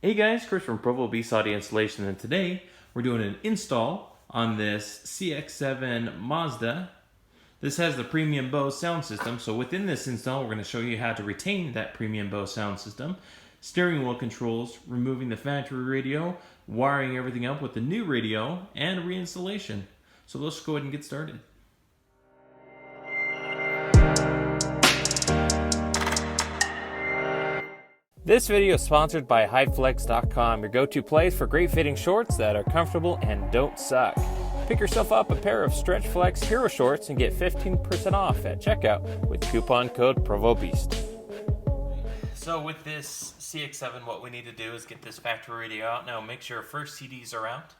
Hey guys, Chris from Provo Beast Audio Installation, and today we're doing an install on this CX-7 Mazda. This has the premium BOSE sound system, so within this install we're going to show you how to retain that premium BOSE sound system, steering wheel controls, removing the factory radio, wiring everything up with the new radio, and reinstallation. So let's go ahead and get started. This video is sponsored by HighFlex.com, your go-to place for great fitting shorts that are comfortable and don't suck. Pick yourself up a pair of Stretch Flex Hero shorts and get 15% off at checkout with coupon code ProvoBeast. So with this CX-7, what we need to do is get this factory radio out. Now make sure first CDs are out.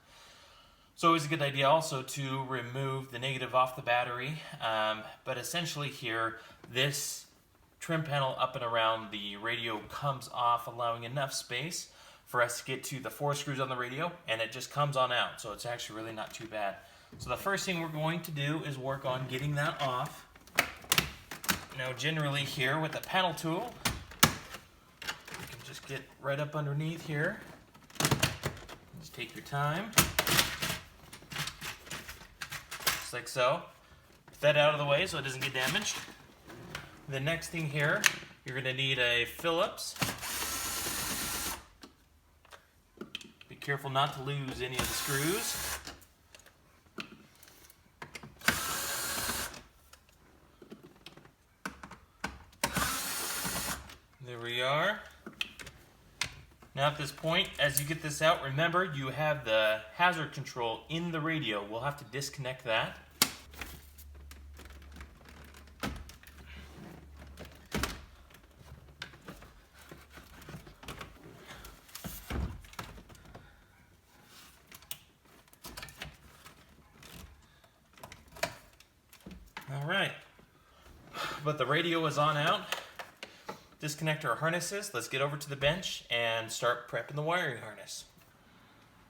It's always a good idea also to remove the negative off the battery, but essentially here, this trim panel up and around the radio comes off, allowing enough space for us to get to the 4 screws on the radio, and it just comes on out, so it's actually really not too bad. So the first thing we're going to do is work on getting that off. Now generally here with the panel tool, you can just get right up underneath here. Just take your time, just like so. Put that out of the way so it doesn't get damaged. The next thing here, you're going to need a Phillips. Be careful not to lose any of the screws. There we are. Now at this point, as you get this out, remember you have the hazard control in the radio. We'll have to disconnect that. Alright, but the radio is on out. Disconnect our harnesses. Let's get over to the bench and start prepping the wiring harness.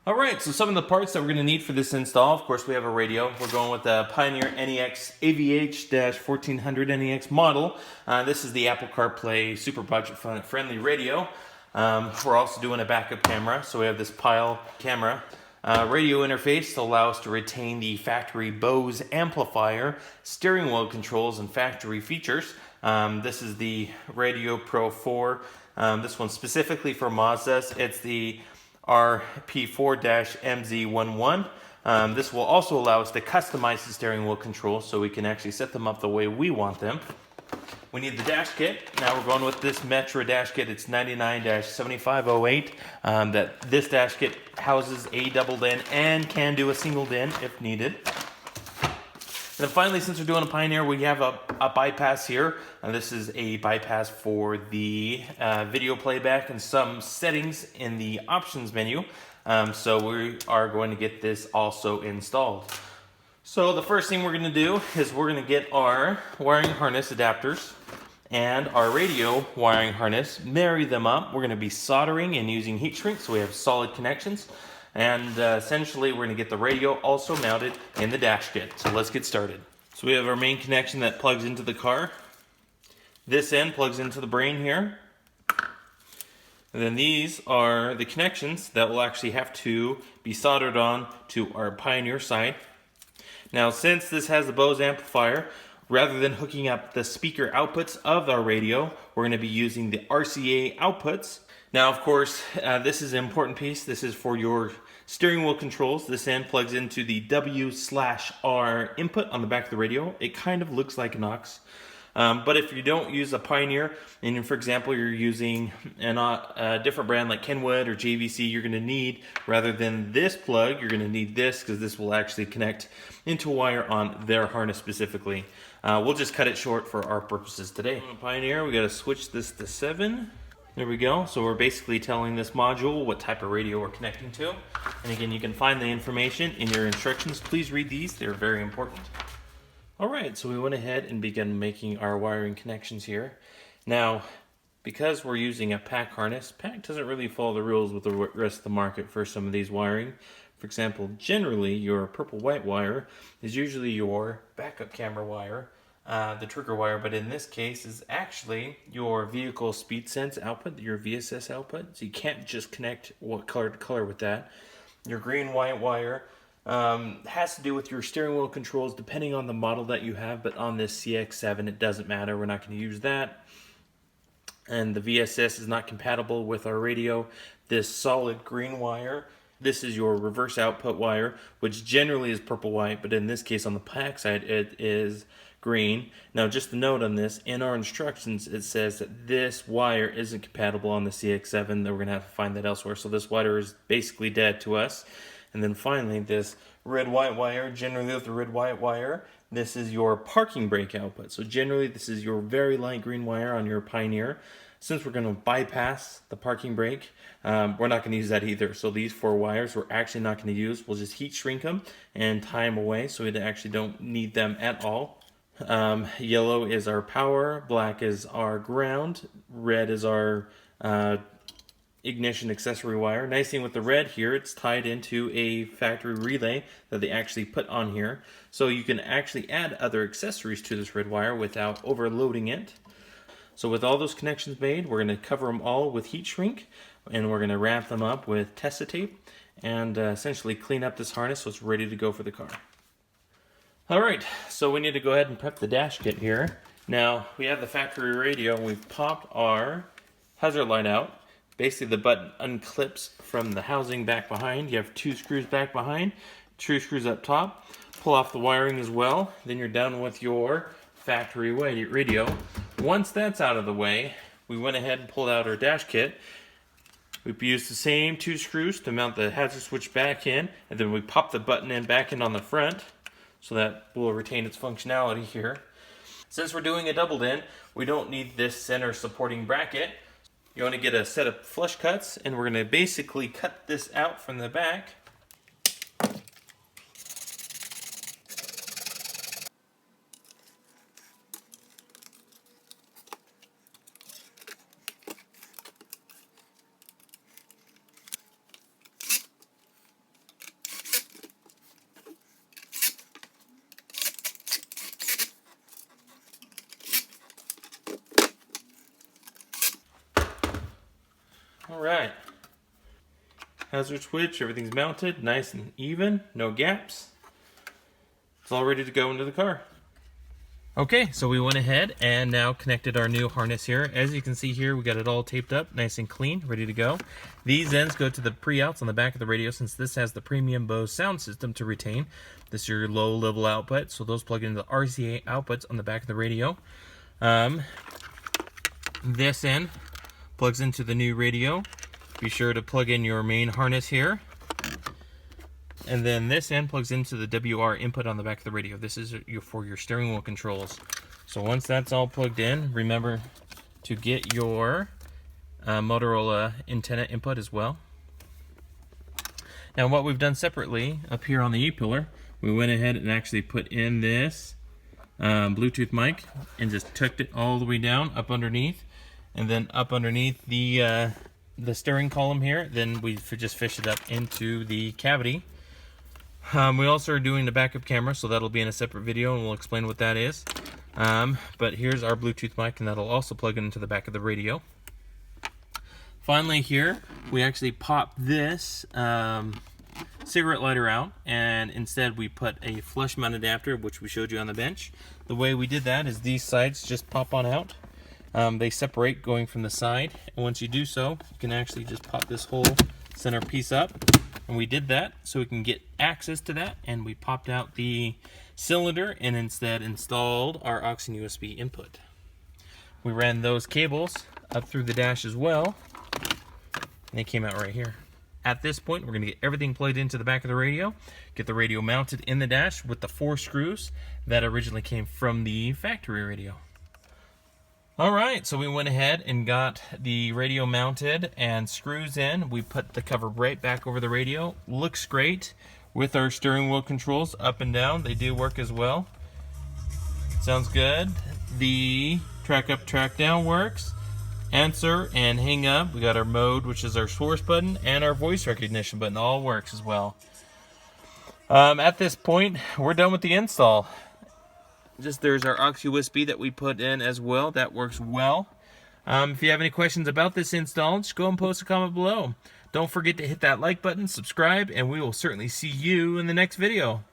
Alright, so some of the parts that we're going to need for this install, of course we have a radio. We're going with the Pioneer AVH-1400NEX model. This is the Apple Carplay super budget friendly radio. We're also doing a backup camera, so we have this Pile camera. Radio interface to allow us to retain the factory BOSE amplifier, steering wheel controls, and factory features. This is the Radio Pro 4. This one's specifically for Mazdas. It's the RP4-MZ11. This will also allow us to customize the steering wheel controls so we can actually set them up the way we want them. We need the dash kit. Now we're going with this Metro dash kit. It's 99-7508. This dash kit houses a double DIN and can do a single DIN if needed. And then finally, since we're doing a Pioneer, we have a bypass here. This is a bypass for the video playback and some settings in the options menu. So we are going to get this also installed. So the first thing we're going to do is we're going to get our wiring harness adapters and our radio wiring harness, marry them up. We're going to be soldering and using heat shrink so we have solid connections. And essentially we're going to get the radio also mounted in the dash kit. So let's get started. So we have our main connection that plugs into the car. This end plugs into the brain here. And then these are the connections that will actually have to be soldered on to our Pioneer side. Now, since this has the BOSE amplifier, rather than hooking up the speaker outputs of our radio, we're going to be using the RCA outputs. Now, of course, this is an important piece. This is for your steering wheel controls. This end plugs into the W/R input on the back of the radio. It kind of looks like an aux. But if you don't use a Pioneer, and for example, you're using a different brand like Kenwood or JVC, you're going to need, rather than this plug, you're going to need this because this will actually connect into a wire on their harness specifically. We'll just cut it short for our purposes today. On Pioneer, we got to switch this to 7. There we go. So we're basically telling this module what type of radio we're connecting to. And again, you can find the information in your instructions. Please read these. They're very important. Alright, so we went ahead and began making our wiring connections here. Now, because we're using a pack harness, pack doesn't really follow the rules with the rest of the market for some of these wiring. For example, generally your purple-white wire is usually your backup camera wire. the trigger wire, but in this case is actually your vehicle speed sense output, your VSS output. So you can't just connect what color to color with that. Your green-white wire has to do with your steering wheel controls depending on the model that you have, but on this CX-7 it doesn't matter. We're not going to use that. And the VSS is not compatible with our radio. This solid green wire, this is your reverse output wire, which generally is purple-white, but in this case on the pack side it is green. Now just a note on this, in our instructions it says that this wire isn't compatible on the CX-7, that we're going to have to find that elsewhere. So this wire is basically dead to us. And then finally this red-white wire, generally with the red-white wire, this is your parking brake output. So generally this is your very light green wire on your Pioneer. Since we're going to bypass the parking brake, we're not going to use that either. So these 4 wires we're actually not going to use. We'll just heat shrink them and tie them away so we actually don't need them at all. Yellow is our power, black is our ground, red is our ignition accessory wire. Nice thing with the red here, it's tied into a factory relay that they actually put on here. So you can actually add other accessories to this red wire without overloading it. So with all those connections made, we're going to cover them all with heat shrink, and we're going to wrap them up with Tesa tape and essentially clean up this harness so it's ready to go for the car. Alright, so we need to go ahead and prep the dash kit here. Now, we have the factory radio, and we've popped our hazard light out. Basically, the button unclips from the housing back behind. You have 2 screws back behind, 2 screws up top. Pull off the wiring as well. Then you're done with your factory radio. Once that's out of the way, we went ahead and pulled out our dash kit. We've used the same 2 screws to mount the hazard switch back in, and then we pop the button in back in on the front, so that will retain its functionality here. Since we're doing a doubled in, we don't need this center supporting bracket. You want to get a set of flush cuts, and we're going to basically cut this out from the back. Alright, hazard switch, everything's mounted, nice and even, no gaps. It's all ready to go into the car. Okay, so we went ahead and now connected our new harness here. As you can see here, we got it all taped up, nice and clean, ready to go. These ends go to the pre-outs on the back of the radio, since this has the premium BOSE sound system to retain. This is your low-level output, so those plug into the RCA outputs on the back of the radio. This end plugs into the new radio. Be sure to plug in your main harness here. And then this end plugs into the WR input on the back of the radio. This is for your steering wheel controls. So once that's all plugged in, remember to get your Motorola antenna input as well. Now what we've done separately up here on the E-pillar, we went ahead and actually put in this Bluetooth mic and just tucked it all the way down up underneath. And then up underneath the steering column here, then we just fish it up into the cavity. We also are doing the backup camera, so that'll be in a separate video, and we'll explain what that is. But here's our Bluetooth mic, and that'll also plug into the back of the radio. Finally here, we actually pop this cigarette lighter out, and instead we put a flush mount adapter, which we showed you on the bench. The way we did that is these sides just pop on out. They separate going from the side, and once you do so, you can actually just pop this whole center piece up. And we did that so we can get access to that, and we popped out the cylinder and instead installed our aux and USB input. We ran those cables up through the dash as well, and they came out right here. At this point, we're going to get everything plugged into the back of the radio, get the radio mounted in the dash with the 4 screws that originally came from the factory radio. Alright, so we went ahead and got the radio mounted and screws in. We put the cover right back over the radio. Looks great with our steering wheel controls up and down. They do work as well. Sounds good. The track up, track down works. Answer and hang up. We got our mode, which is our source button, and our voice recognition button. All works as well. At this point, we're done with the install. Just there's our aux USB that we put in as well. That works well. If you have any questions about this install, just go and post a comment below. Don't forget to hit that like button, subscribe, and we will certainly see you in the next video.